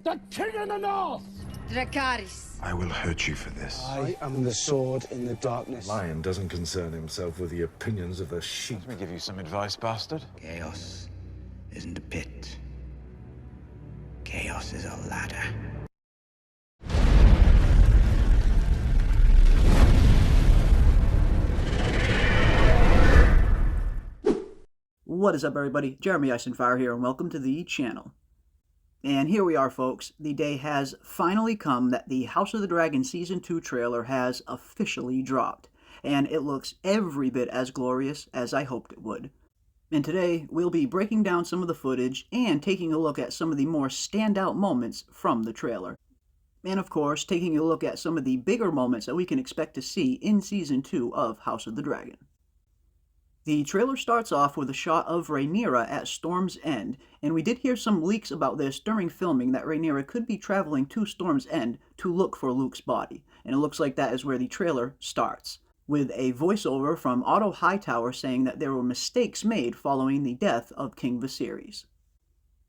The king of the north! Dracarys. I will hurt you for this. I am the sword in the darkness. Lion doesn't concern himself with the opinions of the sheep. Let me give you some advice, bastard. Chaos isn't a pit. Chaos is a ladder. What is up, everybody? Jeremy Eisenfire here, and welcome to the channel. And here we are, folks. The day has finally come that the House of the Dragon Season 2 trailer has officially dropped, and it looks every bit as glorious as I hoped it would. And today, we'll be breaking down some of the footage and taking a look at some of the more standout moments from the trailer. And of course, taking a look at some of the bigger moments that we can expect to see in Season 2 of House of the Dragon. The trailer starts off with a shot of Rhaenyra at Storm's End, and we did hear some leaks about this during filming that Rhaenyra could be traveling to Storm's End to look for Luke's body, and it looks like that is where the trailer starts, with a voiceover from Otto Hightower saying that there were mistakes made following the death of King Viserys.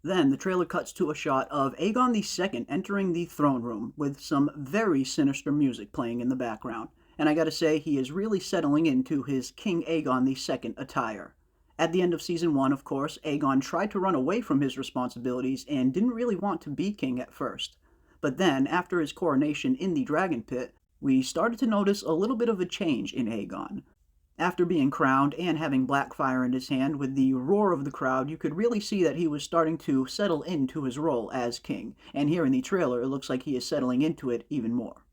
Then the trailer cuts to a shot of Aegon II entering the throne room with some very sinister music playing in the background. And I gotta say, he is really settling into his King Aegon II attire. At the end of Season 1, of course, Aegon tried to run away from his responsibilities and didn't really want to be king at first. But then, after his coronation in the Dragon Pit, we started to notice a little bit of a change in Aegon. After being crowned and having black fire in his hand, with the roar of the crowd, you could really see that he was starting to settle into his role as king. And here in the trailer, it looks like he is settling into it even more.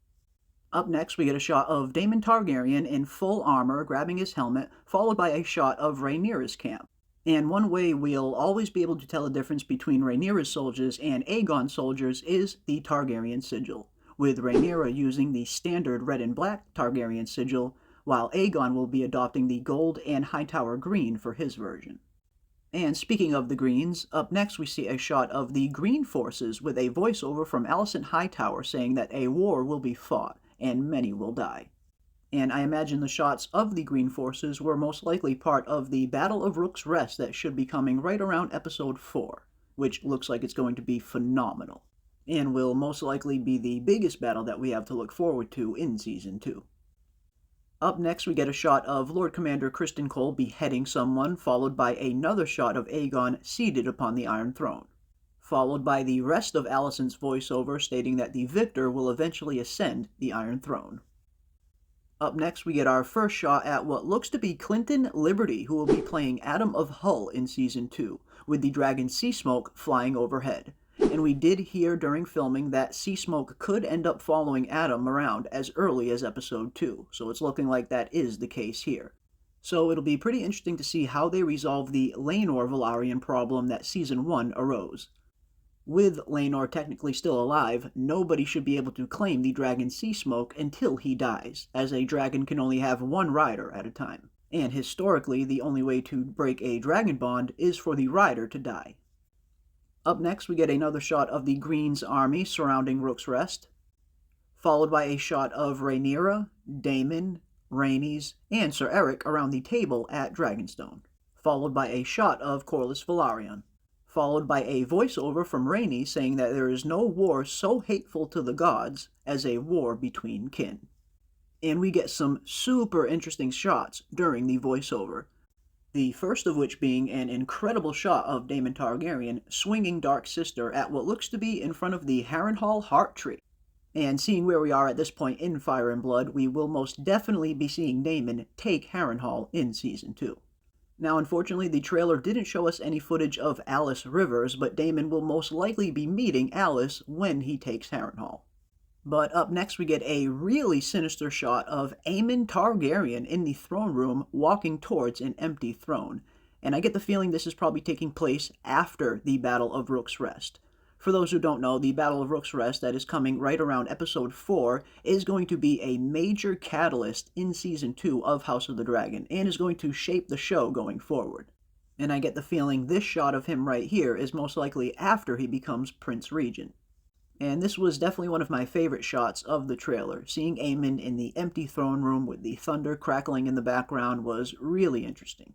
Up next, we get a shot of Daemon Targaryen in full armor grabbing his helmet, followed by a shot of Rhaenyra's camp. And one way we'll always be able to tell the difference between Rhaenyra's soldiers and Aegon's soldiers is the Targaryen sigil, with Rhaenyra using the standard red and black Targaryen sigil, while Aegon will be adopting the gold and Hightower green for his version. And speaking of the greens, up next we see a shot of the Green Forces with a voiceover from Alicent Hightower saying that a war will be fought, and many will die. And I imagine the shots of the Green Forces were most likely part of the Battle of Rook's Rest that should be coming right around Episode 4, which looks like it's going to be phenomenal, and will most likely be the biggest battle that we have to look forward to in Season 2. Up next, we get a shot of Lord Commander Criston Cole beheading someone, followed by another shot of Aegon seated upon the Iron Throne, followed by the rest of Alicent's voiceover stating that the victor will eventually ascend the Iron Throne. Up next, we get our first shot at what looks to be Clinton Liberty, who will be playing Adam of Hull in Season 2, with the dragon Seasmoke flying overhead. And we did hear during filming that Seasmoke could end up following Adam around as early as Episode 2, so it's looking like that is the case here. So it'll be pretty interesting to see how they resolve the Laenor Velaryon problem that Season 1 arose. With Laenor technically still alive, nobody should be able to claim the dragon Seasmoke until he dies, as a dragon can only have one rider at a time. And historically, the only way to break a dragon bond is for the rider to die. Up next, we get another shot of the Green's army surrounding Rook's Rest, followed by a shot of Rhaenyra, Daemon, Rhaenys, and Ser Erryk around the table at Dragonstone, followed by a shot of Corlys Velaryon, followed by a voiceover from Rhaenys saying that there is no war so hateful to the gods as a war between kin. And we get some super interesting shots during the voiceover, the first of which being an incredible shot of Daemon Targaryen swinging Dark Sister at what looks to be in front of the Harrenhal Heart Tree. And seeing where we are at this point in Fire and Blood, we will most definitely be seeing Daemon take Harrenhal in Season 2. Now, unfortunately, the trailer didn't show us any footage of Alice Rivers, but Daemon will most likely be meeting Alice when he takes Harrenhal. But up next, we get a really sinister shot of Aemon Targaryen in the throne room walking towards an empty throne, and I get the feeling this is probably taking place after the Battle of Rook's Rest. For those who don't know, the Battle of Rook's Rest that is coming right around Episode 4 is going to be a major catalyst in Season 2 of House of the Dragon, and is going to shape the show going forward. And I get the feeling this shot of him right here is most likely after he becomes Prince Regent. And this was definitely one of my favorite shots of the trailer. Seeing Aemon in the empty throne room with the thunder crackling in the background was really interesting.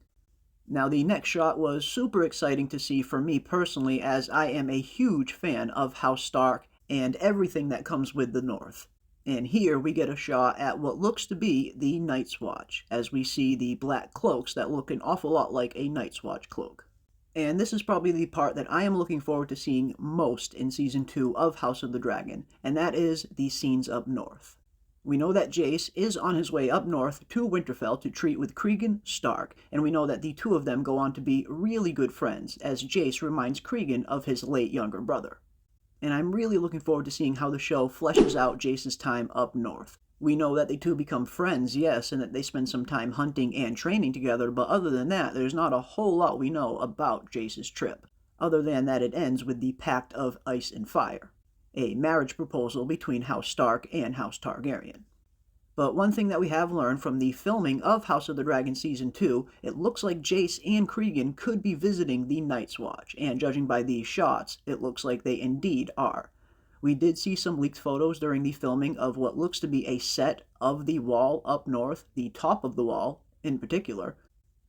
Now, the next shot was super exciting to see for me personally, as I am a huge fan of House Stark and everything that comes with the North. And here we get a shot at what looks to be the Night's Watch, as we see the black cloaks that look an awful lot like a Night's Watch cloak. And this is probably the part that I am looking forward to seeing most in Season 2 of House of the Dragon, and that is the scenes up north. We know that Jace is on his way up north to Winterfell to treat with Cregan Stark, and we know that the two of them go on to be really good friends, as Jace reminds Cregan of his late younger brother. And I'm really looking forward to seeing how the show fleshes out Jace's time up north. We know that they two become friends, yes, and that they spend some time hunting and training together, but other than that, there's not a whole lot we know about Jace's trip, other than that it ends with the Pact of Ice and Fire, a marriage proposal between House Stark and House Targaryen. But one thing that we have learned from the filming of House of the Dragon Season 2, it looks like Jace and Cregan could be visiting the Night's Watch, and judging by these shots, it looks like they indeed are. We did see some leaked photos during the filming of what looks to be a set of the wall up north, the top of the wall in particular.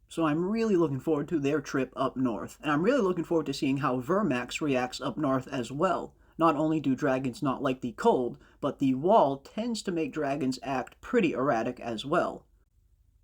So I'm really looking forward to their trip up north, and I'm really looking forward to seeing how Vermax reacts up north as well. Not only do dragons not like the cold, but the wall tends to make dragons act pretty erratic as well.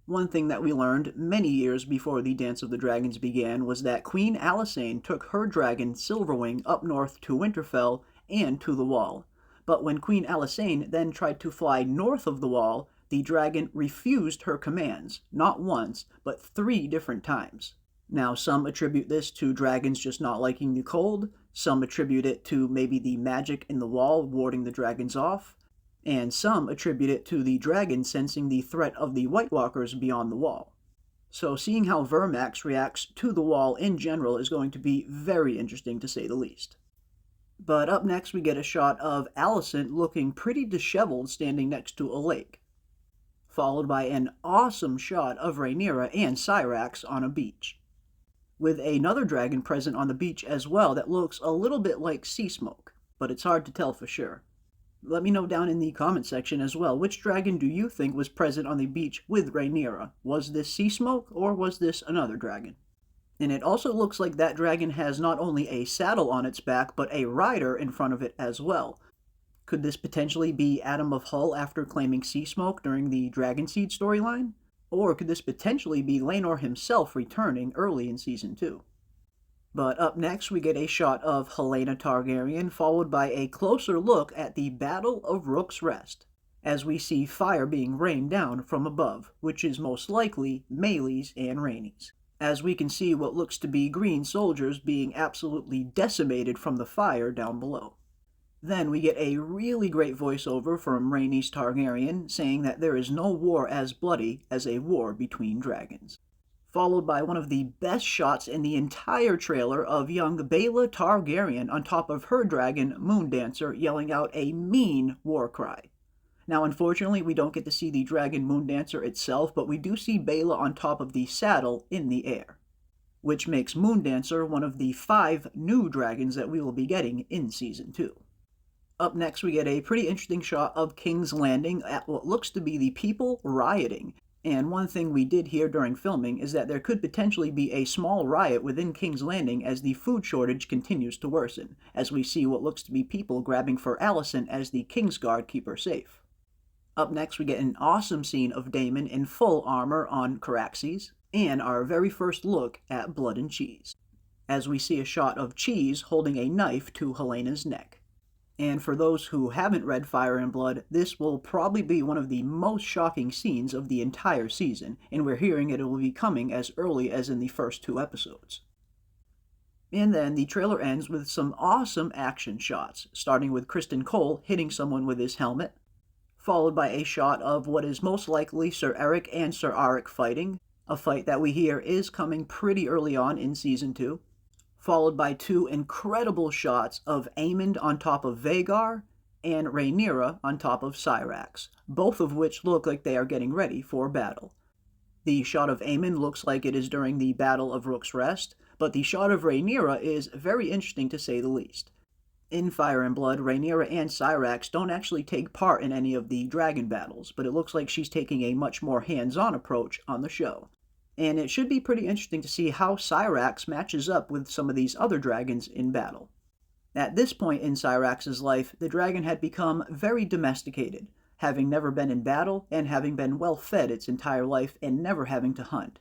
One thing that we learned many years before the Dance of the Dragons began was that Queen Alysanne took her dragon Silverwing up north to Winterfell and to the Wall. But when Queen Alysanne then tried to fly north of the Wall, the dragon refused her commands, not once, but 3 different times. Now, some attribute this to dragons just not liking the cold, some attribute it to maybe the magic in the wall warding the dragons off, and some attribute it to the dragon sensing the threat of the White Walkers beyond the wall. So seeing how Vermax reacts to the wall in general is going to be very interesting to say the least. But up next we get a shot of Alicent looking pretty disheveled standing next to a lake, followed by an awesome shot of Rhaenyra and Syrax on a beach, with another dragon present on the beach as well that looks a little bit like sea smoke, but it's hard to tell for sure. Let me know down in the comment section as well, which dragon do you think was present on the beach with Rhaenyra? Was this sea smoke, or was this another dragon? And it also looks like that dragon has not only a saddle on its back, but a rider in front of it as well. Could this potentially be Adam of Hull after claiming sea smoke during the Dragonseed storyline? Or could this potentially be Laenor himself returning early in Season 2? But up next we get a shot of Helaena Targaryen, followed by a closer look at the Battle of Rook's Rest, as we see fire being rained down from above, which is most likely Meleys and Rhaenys, as we can see what looks to be green soldiers being absolutely decimated from the fire down below. Then we get a really great voiceover from Rhaenys Targaryen saying that there is no war as bloody as a war between dragons, followed by one of the best shots in the entire trailer of young Baela Targaryen on top of her dragon Moondancer yelling out a mean war cry. Now unfortunately we don't get to see the dragon Moondancer itself, but we do see Baela on top of the saddle in the air, which makes Moondancer one of the 5 new dragons that we will be getting in Season 2. Up next we get a pretty interesting shot of King's Landing at what looks to be the people rioting. And one thing we did hear during filming is that there could potentially be a small riot within King's Landing as the food shortage continues to worsen, as we see what looks to be people grabbing for Alicent as the Kingsguard keep her safe. Up next we get an awesome scene of Daemon in full armor on Caraxes, and our very first look at Blood and Cheese, as we see a shot of Cheese holding a knife to Helena's neck. And for those who haven't read Fire and Blood, this will probably be one of the most shocking scenes of the entire season, and we're hearing it will be coming as early as in the first 2 episodes. And then the trailer ends with some awesome action shots, starting with Criston Cole hitting someone with his helmet, followed by a shot of what is most likely Ser Erryk and Ser Arryk fighting, a fight that we hear is coming pretty early on in Season 2. Followed by 2 incredible shots of Aemond on top of Vhagar and Rhaenyra on top of Syrax, both of which look like they are getting ready for battle. The shot of Aemond looks like it is during the Battle of Rook's Rest, but the shot of Rhaenyra is very interesting to say the least. In Fire and Blood, Rhaenyra and Syrax don't actually take part in any of the dragon battles, but it looks like she's taking a much more hands-on approach on the show. And it should be pretty interesting to see how Cyrax matches up with some of these other dragons in battle. At this point in Cyrax's life, the dragon had become very domesticated, having never been in battle and having been well fed its entire life and never having to hunt,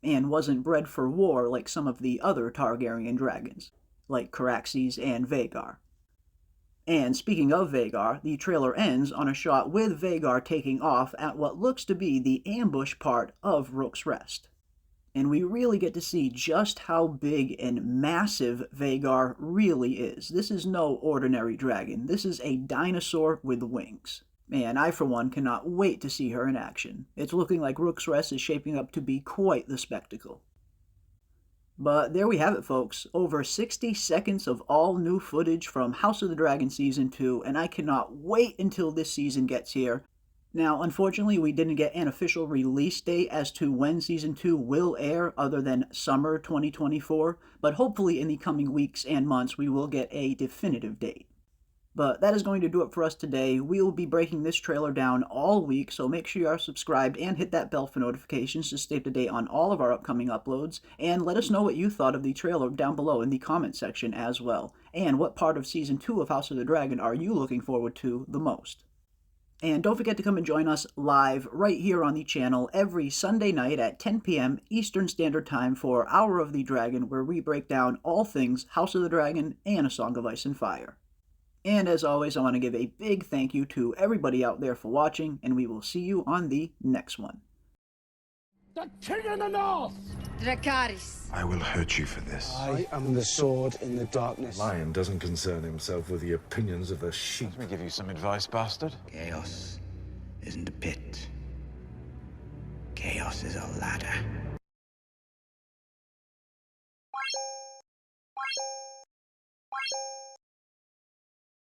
and wasn't bred for war like some of the other Targaryen dragons, like Caraxes and Vhagar. And speaking of Vhagar, the trailer ends on a shot with Vhagar taking off at what looks to be the ambush part of Rook's Rest. And we really get to see just how big and massive Vhagar really is. This is no ordinary dragon. This is a dinosaur with wings. And I, for one, cannot wait to see her in action. It's looking like Rook's Rest is shaping up to be quite the spectacle. But there we have it, folks. Over 60 seconds of all new footage from House of the Dragon Season 2, and I cannot wait until this season gets here. Now, unfortunately, we didn't get an official release date as to when Season 2 will air other than summer 2024, but hopefully in the coming weeks and months we will get a definitive date. But that is going to do it for us today. We will be breaking this trailer down all week, so make sure you are subscribed and hit that bell for notifications to stay up to date on all of our upcoming uploads, and let us know what you thought of the trailer down below in the comment section as well, and what part of Season 2 of House of the Dragon are you looking forward to the most. And don't forget to come and join us live right here on the channel every Sunday night at 10 p.m. Eastern Standard Time for Hour of the Dragon, where we break down all things House of the Dragon and A Song of Ice and Fire. And as always, I want to give a big thank you to everybody out there for watching, and we will see you on the next one. The king of the north! Dracarys. I will hurt you for this. I am the sword in the darkness. Lion doesn't concern himself with the opinions of the sheep. Let me give you some advice, bastard. Chaos isn't a pit. Chaos is a ladder.